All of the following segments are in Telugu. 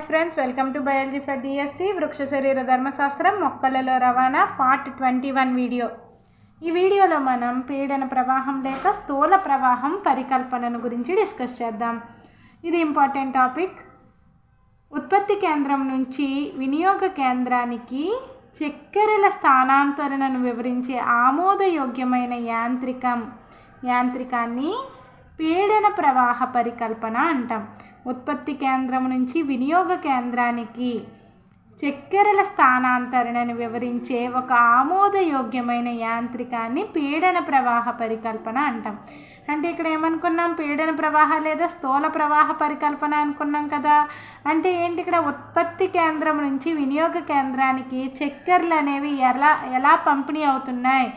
Friends, welcome to biology for DSC వృక్ష శరీర ధర్మశాస్త్రం మొక్కలలో రవాణా పార్ట్ 21 వీడియో. ఈ వీడియోలో మనం పీడన ప్రవాహం లేక స్థూల ప్రవాహం పరికల్పనను గురించి డిస్కస్ చేద్దాం. ఇది ఇంపార్టెంట్ టాపిక్. ఉత్పత్తి కేంద్రం నుంచి వినియోగ కేంద్రానికి చక్కెరల స్థానాంతరణను వివరించే ఆమోదయోగ్యమైన యాంత్రికాన్ని పీడన ప్రవాహ పరికల్పన అంటాం. ఉత్పత్తి కేంద్రం నుంచి వినియోగ కేంద్రానికి చక్కెరల స్థానాంతరణను వివరించే ఒక ఆమోదయోగ్యమైన యాంత్రికాన్ని పీడన ప్రవాహ పరికల్పన అంటాం. అంటే ఇక్కడ ఏమనుకున్నాం, పీడన ప్రవాహ లేదా స్థూల ప్రవాహ పరికల్పన అనుకున్నాం కదా. అంటే ఏంటి, ఇక్కడ ఉత్పత్తి కేంద్రం నుంచి వినియోగ కేంద్రానికి చక్కెరలు అనేవి ఎలా పంపిణీ అవుతున్నాయి,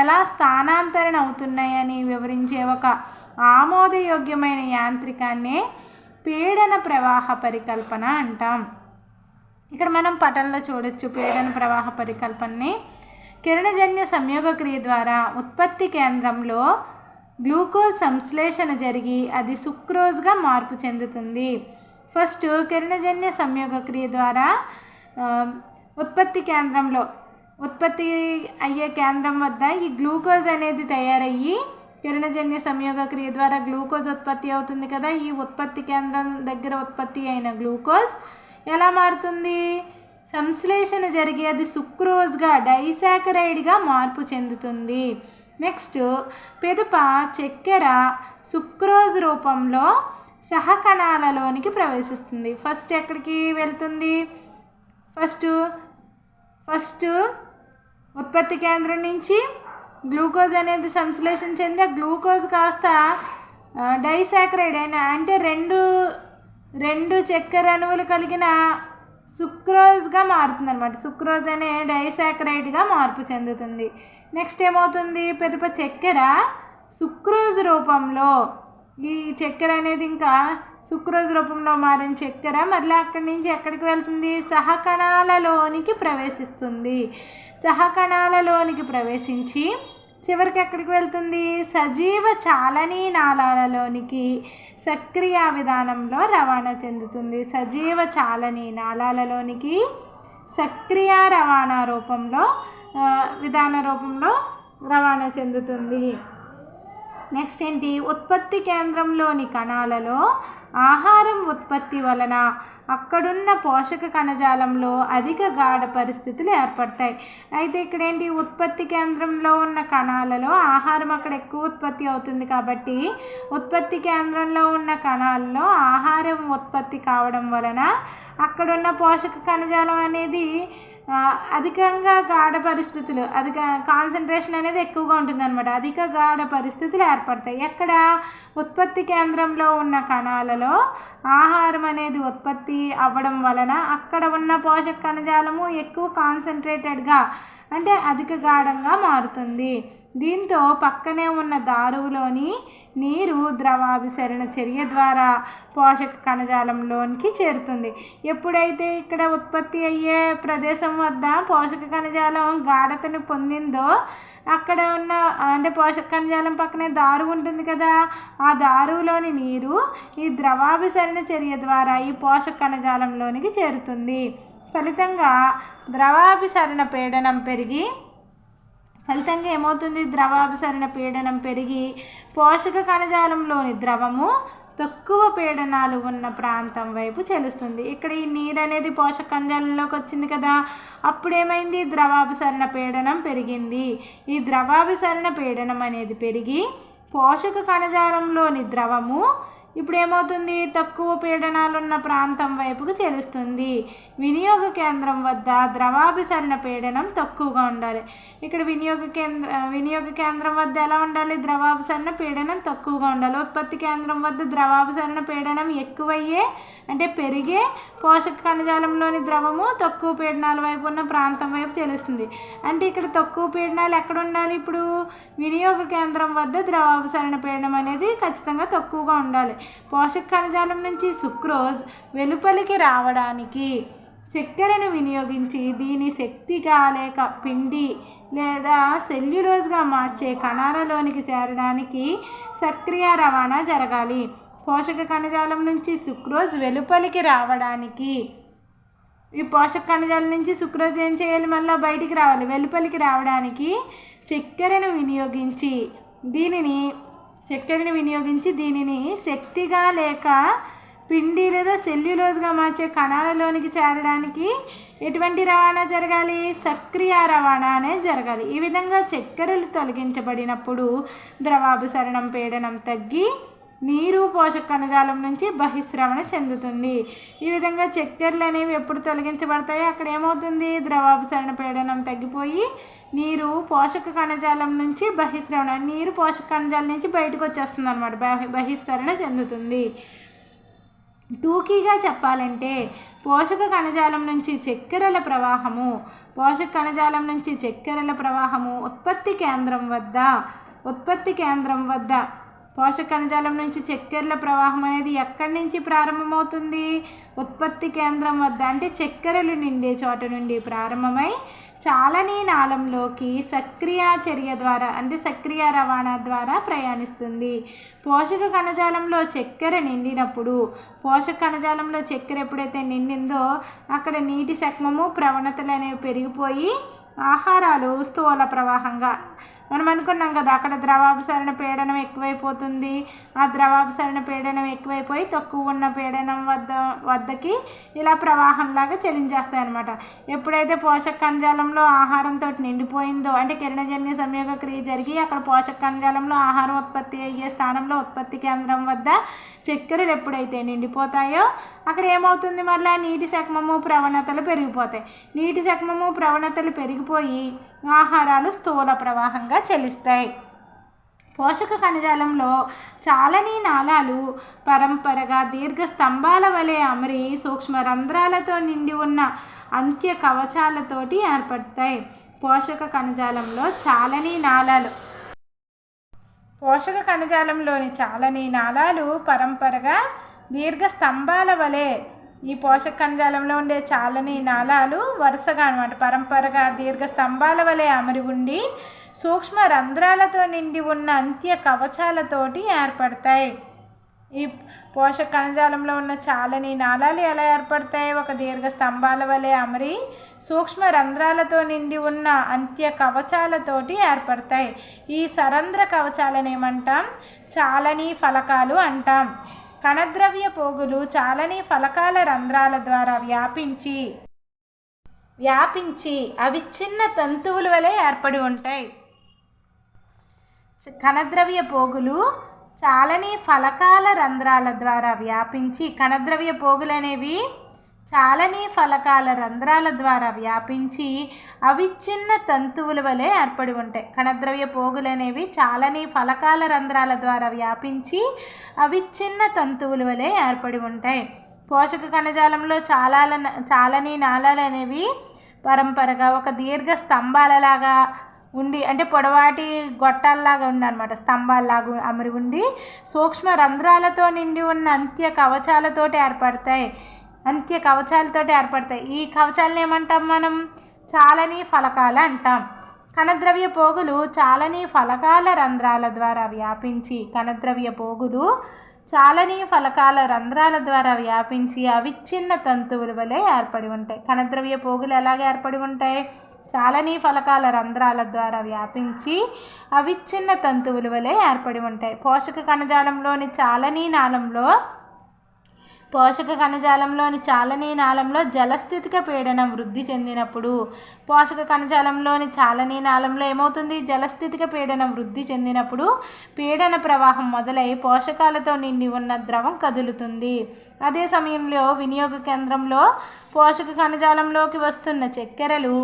ఎలా స్థానాంతరణ అవుతున్నాయి అని వివరించే ఒక ఆమోదయోగ్యమైన యాంత్రికాన్నే పీడన ప్రవాహ పరికల్పన అంటాం. ఇక్కడ మనం పటంలో చూడొచ్చు పీడన ప్రవాహ పరికల్పనని. కిరణజన్య సంయోగ క్రియ ద్వారా ఉత్పత్తి కేంద్రంలో గ్లూకోజ్ సంశ్లేషణ జరిగి అది సుక్రోజ్గా మార్పు చెందుతుంది. ఫస్ట్ కిరణజన్య సంయోగ క్రియ ద్వారా ఉత్పత్తి కేంద్రంలో ఉత్పత్తి అయ్యే కేంద్రం వద్ద ఈ గ్లూకోజ్ అనేది తయారయ్యి కిరణజన్య సంయోగ క్రియ ద్వారా గ్లూకోజ్ ఉత్పత్తి అవుతుంది కదా. ఈ ఉత్పత్తి కేంద్రం దగ్గర ఉత్పత్తి అయిన గ్లూకోజ్ ఎలా మారుతుంది, సంశ్లేషణ జరిగి అది సుక్రోజ్గా డైసాకరైడ్గా మార్పు చెందుతుంది. నెక్స్ట్ పిదప చక్కెర సుక్రోజ్ రూపంలో సహకణాలలోనికి ప్రవేశిస్తుంది. ఫస్ట్ ఎక్కడికి వెళ్తుంది, ఫస్ట్ ఉత్పత్తి కేంద్రం నుంచి గ్లూకోజ్ అనేది సంశ్లేషణ చెంది ఆ గ్లూకోజ్ కాస్త డైసాకరైడ్ అయిన అంటే రెండు చక్కెర అణువులు కలిగిన సుక్రోజ్గా మారుతుంది అనమాట. సుక్రోజ్ అనే డైసాకరైడ్గా మార్పు చెందుతుంది. నెక్స్ట్ ఏమవుతుంది, పెద్ద చక్కెర సుక్రోజ్ రూపంలో ఈ చక్కెర అనేది ఇంకా సుక్రోజ్ రూపంలో మారిన చక్కెర మళ్ళీ అక్కడి నుంచి ఎక్కడికి వెళ్తుంది, సహకణాలలోనికి ప్రవేశిస్తుంది. సహకణాలలోనికి ప్రవేశించి చివరికి ఎక్కడికి వెళ్తుంది, సజీవ చాలనీ నాళాలలోనికి సక్రియ విధానంలో రవాణా చెందుతుంది. సజీవ చాలనీ నాళాలలోనికి సక్రియ రవాణా విధాన రూపంలో రవాణా చెందుతుంది. నెక్స్ట్ ఏంటి, ఉత్పత్తి కేంద్రంలోని కణాలలో ఆహారం ఉత్పత్తి వలన అక్కడున్న పోషక కణజాలంలో అధిక గాఢ పరిస్థితులు ఏర్పడతాయి. అయితే ఇక్కడ ఏంటి, ఉత్పత్తి కేంద్రంలో ఉన్న కణాలలో ఆహారం అక్కడ ఎక్కువ ఉత్పత్తి అవుతుంది కాబట్టి ఉత్పత్తి కేంద్రంలో ఉన్న కణాలలో ఆహారం ఉత్పత్తి కావడం వలన అక్కడున్న పోషక కణజాలం అనేది అధికంగా గాఢ పరిస్థితులు కాన్సన్ట్రేషన్ అనేది ఎక్కువగా ఉంటుంది అనమాట. అధిక గాఢ పరిస్థితులు ఏర్పడతాయి. ఎక్కడ, ఉత్పత్తి కేంద్రంలో ఉన్న కణాలలో ఆహారం అనేది ఉత్పత్తి అవ్వడం వలన అక్కడ ఉన్న పోషక కణజాలము ఎక్కువ కాన్సన్ట్రేటెడ్గా అంటే అధిక గాఢంగా మారుతుంది. దీంతో పక్కనే ఉన్న దారువులోని నీరు ద్రవాభిసరణ చర్య ద్వారా పోషక కణజాలంలోనికి చేరుతుంది. ఎప్పుడైతే ఇక్కడ ఉత్పత్తి అయ్యే ప్రదేశం వద్ద పోషక కణజాలం గాఢతను పొందిందో అక్కడ ఉన్న అంటే పోషక కణజాలం పక్కనే దారువు ఉంటుంది కదా, ఆ దారువులోని నీరు ఈ ద్రవాభిసరణ చర్య ద్వారా ఈ పోషక కణజాలంలోనికి చేరుతుంది. ఫలితంగా ద్రవాభిసరణ పీడనం పెరిగి ద్రవాభిసరణ పీడనం పెరిగి పోషక కణజాలంలోని ద్రవము తక్కువ పీడనాలు ఉన్న ప్రాంతం వైపు చెలుస్తుంది. ఇక్కడ ఈ నీరు అనేది పోషక కణజాలంలోకి వచ్చింది కదా, అప్పుడేమైంది, ద్రవాభిసరణ పీడనం పెరిగింది. ఈ ద్రవాభిసరణ పీడనం అనేది పెరిగి పోషక కణజాలంలోని ద్రవము ఇప్పుడు ఏమవుతుంది, తక్కువ పీడనాలున్న ప్రాంతం వైపుకు చెలుస్తుంది. వినియోగ కేంద్రం వద్ద ద్రవాభిసరణ పీడనం తక్కువగా ఉండాలి. ఇక్కడ వినియోగ కేంద్రం వద్ద ఎలా ఉండాలి, ద్రవాభిసరణ పీడనం తక్కువగా ఉండాలి. ఉత్పత్తి కేంద్రం వద్ద ద్రవాభిసరణ పీడనం ఎక్కువయ్యే అంటే పెరిగే పోషక కణజాలంలోని ద్రవము తక్కువ పీడనాల వైపు ఉన్న ప్రాంతం వైపు చెలుస్తుంది. అంటే ఇక్కడ తక్కువ పీడనాలు ఎక్కడ ఉండాలి, ఇప్పుడు వినియోగ కేంద్రం వద్ద ద్రవాభిసరణ పీడనం అనేది ఖచ్చితంగా తక్కువగా ఉండాలి. పోషక కణజాలం నుంచి సుక్రోజ్ వెలుపలికి రావడానికి చక్కెరను వినియోగించి దీని శక్తిగా లేక పిండి లేదా సెల్యులోజ్గా మార్చే కణాలలోనికి చేరడానికి సక్రియ రవాణా జరగాలి. పోషక కణజాలం నుంచి సుక్రోజ్ వెలుపలికి రావడానికి, ఈ పోషక కణజాలం నుంచి సుక్రోజ్ ఏం చేయాలి, మళ్ళీ బయటికి రావాలి. వెలుపలికి రావడానికి చక్కెరను వినియోగించి దీనిని శక్తిగా లేక పిండి లేదా సెల్యులోజ్గా మార్చే కణాలలోనికి చేరడానికి ఎటువంటి రవాణా జరగాలి, సక్రియ రవాణా అనేది జరగాలి. ఈ విధంగా చక్కెరలు తొలగించబడినప్పుడు ద్రవాభిసరణం పీడనం తగ్గి నీరు పోషక కణజాలం నుంచి బహిస్రవణ చెందుతుంది. ఈ విధంగా చక్కెరలు అనేవి ఎప్పుడు తొలగించబడతాయో అక్కడ ఏమవుతుంది, ద్రవాభిసరణ పీడనం తగ్గిపోయి నీరు పోషక కణజాలం నుంచి బహిస్రవణ, నీరు పోషక కణజాలం నుంచి బయటకు వచ్చేస్తుంది అన్నమాట, బహిస్సరణ చెందుతుంది. టూకీగా చెప్పాలంటే పోషక కణజాలం నుంచి చక్కెరల ప్రవాహము ఉత్పత్తి కేంద్రం వద్ద పోషక కణజాలం నుంచి చక్కెరల ప్రవాహం అనేది ఎక్కడి నుంచి ప్రారంభమవుతుంది, ఉత్పత్తి కేంద్రం వద్ద అంటే చక్కెరలు నిండే చోట నుండి ప్రారంభమై చాలని నాళంలోకి సక్రియ రవాణా ద్వారా ప్రయాణిస్తుంది. పోషక కణజాలంలో చక్కెర నిండినప్పుడు, పోషక కణజాలంలో చక్కెర ఎప్పుడైతే నిండిందో అక్కడ నీటి శక్మము ప్రవణతలు అనేవి పెరిగిపోయి ఆహారాలు స్థూల ప్రవాహంగా, మనం అనుకున్నాం కదా అక్కడ ద్రవాభిసరణ పీడనం ఎక్కువైపోతుంది. ఆ ద్రవాభిసరణ పీడనం ఎక్కువైపోయి తక్కువ ఉన్న పీడనం వద్దకి ఇలా ప్రవాహంలాగా చలించేస్తాయి అన్నమాట. ఎప్పుడైతే పోషక కణజాలంలో ఆహారంతో నిండిపోయిందో అంటే కిరణజన్య సంయోగ క్రియ జరిగి అక్కడ పోషక కణజాలంలో ఆహారం ఉత్పత్తి అయ్యే స్థానంలో ఉత్పత్తి కేంద్రం వద్ద చక్కెరలు ఎప్పుడైతే నిండిపోతాయో అక్కడ ఏమవుతుంది, మళ్ళీ నీటి శక్మము ప్రవణతలు పెరిగిపోతాయి. నీటి శక్మము ప్రవణతలు పెరిగిపోయి ఆహారాలు స్థూల ప్రవాహంగా చెల్లిస్తాయి. పోషక కణజాలంలో చాలని నాళాలు పరంపరగా దీర్ఘ స్తంభాల వలె అమరి సూక్ష్మ రంధ్రాలతో నిండి ఉన్న అంత్య కవచాలతోటి ఏర్పడతాయి. పోషక కణజాలంలోని చాలని నాళాలు పరంపరగా దీర్ఘ స్తంభాల వలె, ఈ పోషక కణజాలంలో ఉండే చాలని నాళాలు వరుసగా అన్నమాట పరంపరగా దీర్ఘ స్తంభాల వలె అమరి ఉండి సూక్ష్మ రంధ్రాలతో నిండి ఉన్న అంత్య కవచాలతోటి ఏర్పడతాయి. ఈ పోషక కణజాలంలో ఉన్న చాలని నాళాలు ఎలా ఏర్పడతాయి, ఒక దీర్ఘ స్తంభాల వలె అమరి సూక్ష్మ రంధ్రాలతో నిండి ఉన్న అంత్య కవచాలతోటి ఏర్పడతాయి. ఈ సరంధ్ర కవచాలను ఏమంటాం, చాలని ఫలకాలు అంటాం. కణద్రవ్య పోగులు చాలని ఫలకాల రంధ్రాల ద్వారా వ్యాపించి అవిచ్ఛిన్న తంతువుల వలె ఏర్పడి ఉంటాయి. కణద్రవ్య పోగులు చాలని ఫలకాల రంధ్రాల ద్వారా వ్యాపించి, కణద్రవ్య పోగులు అనేవి చాలని ఫలకాల రంధ్రాల ద్వారా వ్యాపించి అవిచ్ఛిన్న తంతువుల వలె ఏర్పడి ఉంటాయి. కణద్రవ్య పోగులు అనేవి చాలని ఫలకాల రంధ్రాల ద్వారా వ్యాపించి అవిచ్ఛిన్న తంతువుల వలె ఏర్పడి ఉంటాయి. పోషక కణజాలంలో చాలని నాళాలు అనేవి పరంపరగా ఒక దీర్ఘ స్తంభాలలాగా ఉండి అంటే పొడవాటి గొట్టాల్లాగా ఉందన్నమాట, స్తంభాల్లాగా అమరి ఉండి సూక్ష్మ రంధ్రాలతో నిండి ఉన్న అంత్య కవచాలతోటి ఏర్పడతాయి. ఈ కవచాలను ఏమంటాం మనం, చాలని ఫలకాలు అంటాం. కణద్రవ్య పోగులు చాలని ఫలకాల రంధ్రాల ద్వారా వ్యాపించి అవిచ్ఛిన్న తంతువుల వలె ఏర్పడి ఉంటాయి. కణద్రవ్య పోగులు ఎలాగ ఏర్పడి ఉంటాయి, చాలని ఫలకాల రంధ్రాల ద్వారా వ్యాపించి అవిచ్ఛిన్న తంతువుల వలె ఏర్పడి ఉంటాయి. పోషక కణజాలంలోని చాలని నాళంలో జలస్థితిక పీడనం వృద్ధి చెందినప్పుడు, పోషక కణజాలంలోని చాలని నాళంలో ఏమవుతుంది, జలస్థితిక పీడనం వృద్ధి చెందినప్పుడు పీడన ప్రవాహం మొదలై పోషకాలతో నిండి ఉన్న ద్రవం కదులుతుంది. అదే సమయంలో వినియోగ కేంద్రంలో పోషక కణజాలంలోకి వస్తున్న చక్కెరలు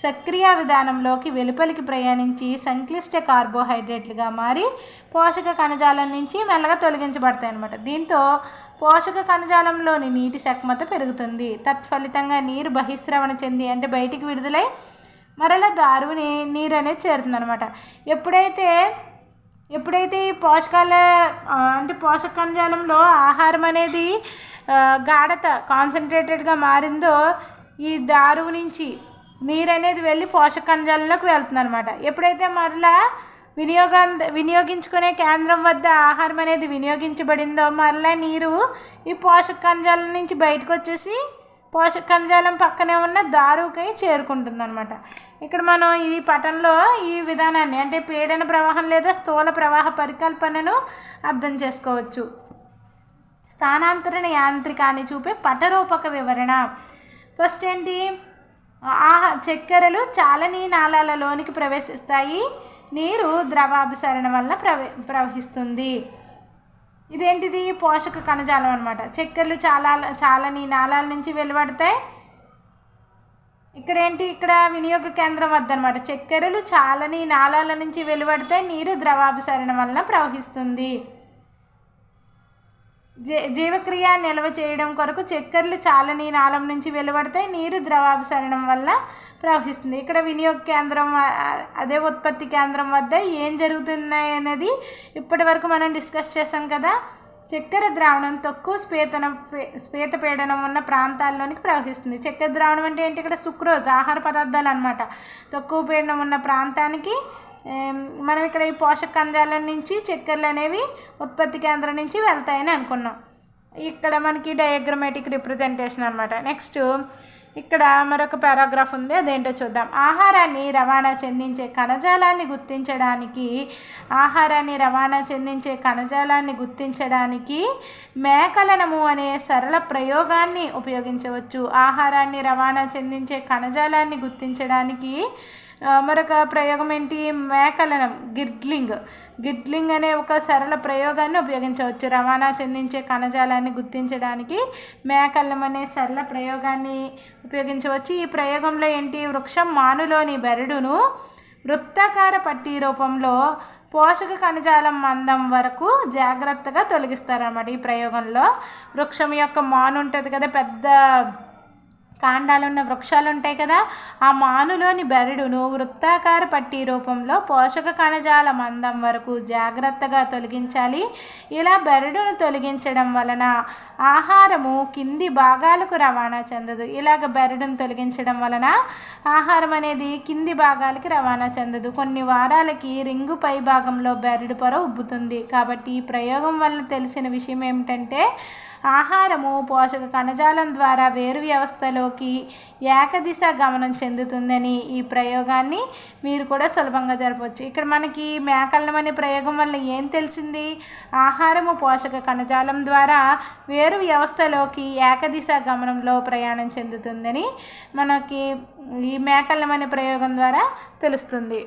సక్రియ విధానంలోకి వెలుపలికి ప్రయాణించి సంక్లిష్ట కార్బోహైడ్రేట్లుగా మారి పోషక కణజాలం నుంచి మెల్లగా తొలగించబడతాయి అన్నమాట. దీంతో పోషక కణజాలంలోని నీటి సక్మత పెరుగుతుంది. తత్ఫలితంగా నీరు బహిస్రవణ చెంది అంటే బయటికి విడుదలై మరలా దారుని నీరు అనేది చేరుతుంది అనమాట. ఎప్పుడైతే ఈ పోషక కణజాలంలో ఆహారం అనేది గాఢత కాన్సన్ట్రేటెడ్గా మారిందో ఈ దారువు నుంచి నీరు అనేది వెళ్ళి పోషక కణజాలంలోకి వెళ్తుంది అనమాట. ఎప్పుడైతే మరలా వినియోగించుకునే కేంద్రం వద్ద ఆహారం అనేది వినియోగించబడిందో మరలా నీరు ఈ పోషక కణజాలం నుంచి బయటకు వచ్చేసి పోషక కణజాలం పక్కనే ఉన్న దారుకై చేరుకుంటుంది అనమాట. ఇక్కడ మనం ఈ పటంలో ఈ విధానాన్ని అంటే పీడన ప్రవాహం లేదా స్థూల ప్రవాహ పరికల్పనను అర్థం చేసుకోవచ్చు. స్థానాంతరణ యాంత్రికాన్ని చూపే పటరూపక వివరణ. ఫస్ట్ ఏంటి, చక్కెరలు చాలని నాళాలలోనికి ప్రవేశిస్తాయి, నీరు ద్రవాభిసరణ వల్ల ప్రవహిస్తుంది. ఇదేంటిది, పోషక కణజాలం అనమాట. చక్కెరలు చాలని నాళాల నుంచి వెలువడతాయి. ఇక్కడ వినియోగ కేంద్రం వద్ద అనమాట. చక్కెరలు చాలని నాళాల నుంచి వెలువడతాయి, నీరు ద్రవాభిసరణ వల్ల ప్రవహిస్తుంది. జీవక్రియ నిల్వ చేయడం కొరకు చక్కెరలు చాలని నాళం నుంచి వెలువడతాయి, నీరు ద్రవాభిసరణం వల్ల ప్రవహిస్తుంది. ఇక్కడ వినియోగ కేంద్రం అదే ఉత్పత్తి కేంద్రం వద్ద ఏం జరుగుతున్నాయి అనేది ఇప్పటి వరకు మనం డిస్కస్ చేసాం కదా. చక్కెర ద్రావణం తక్కువ స్వేత పీడనం ఉన్న ప్రాంతాల్లోనికి ప్రవహిస్తుంది. చక్కెర ద్రావణం అంటే ఏంటి, ఇక్కడ సుక్రోజ్ ఆహార పదార్థాలు అనమాట. తక్కువ పీడనం ఉన్న ప్రాంతానికి మనం ఇక్కడ ఈ పోషక కణజాలం నుంచి చక్కెరలు అనేవి ఉత్పత్తి కేంద్రం నుంచి వెళ్తాయని అనుకున్నాం. ఇక్కడ మనకి డయాగ్రమాటిక్ రిప్రజెంటేషన్ అనమాట. నెక్స్ట్ ఇక్కడ మరొక పారాగ్రాఫ్ ఉంది, అదేంటో చూద్దాం. ఆహారాన్ని రవాణా చెందించే కణజాలాన్ని మేకలనము అనే సరళ ప్రయోగాన్ని ఉపయోగించవచ్చు. ఆహారాన్ని రవాణా చెందించే కణజాలాన్ని గుర్తించడానికి మరొక ప్రయోగం ఏంటి, మేకలనం, గిడ్లింగ్ అనే ఒక సరళ ప్రయోగాన్ని ఉపయోగించవచ్చు. రవాణా చెందించే కణజాలాన్ని గుర్తించడానికి మేకలనం అనే సరళ ప్రయోగాన్ని ఉపయోగించవచ్చు. ఈ ప్రయోగంలో ఏంటి, వృక్షం మానులోని బెరడును వృత్తాకార పట్టీ రూపంలో పోషక కణజాలం మందం వరకు జాగ్రత్తగా తొలగిస్తారన్నమాట. ఈ ప్రయోగంలో వృక్షం యొక్క మాను ఉంటుంది కదా, పెద్ద కాండాలు ఉన్న వృక్షాలు ఉంటాయి కదా, ఆ మానులోని బెరడును వృత్తాకార పట్టీ రూపంలో పోషక కణజాల మందం వరకు జాగ్రత్తగా తొలగించాలి. ఇలా బెరడును తొలగించడం వలన ఆహారము కింది భాగాలకు రవాణా చెందదు. ఇలాగ బెరడును తొలగించడం వలన ఆహారం అనేది కింది భాగాలకి రవాణా చెందదు. కొన్ని వారాలకి రింగు పై భాగంలో బెరడు పొర ఉబ్బుతుంది. కాబట్టి ఈ ప్రయోగం వల్ల తెలిసిన విషయం ఏమిటంటే, ఆహారము పోషక కణజాలం ద్వారా వేరు వ్యవస్థలోకి ఏకదిశ గమనం చెందుతుందని ఈ ప్రయోగాన్ని మీరు కూడా సులభంగా జరపవచ్చు. ఇక్కడ మనకి మేకలనం అనే ప్రయోగం వల్ల ఏం తెలిసింది, ఆహారము పోషక కణజాలం ద్వారా వేరు వ్యవస్థలోకి ఏకదిశ గమనంలో ప్రయాణం చెందుతుందని మనకి ఈ మేకలనం అనే ప్రయోగం ద్వారా తెలుస్తుంది.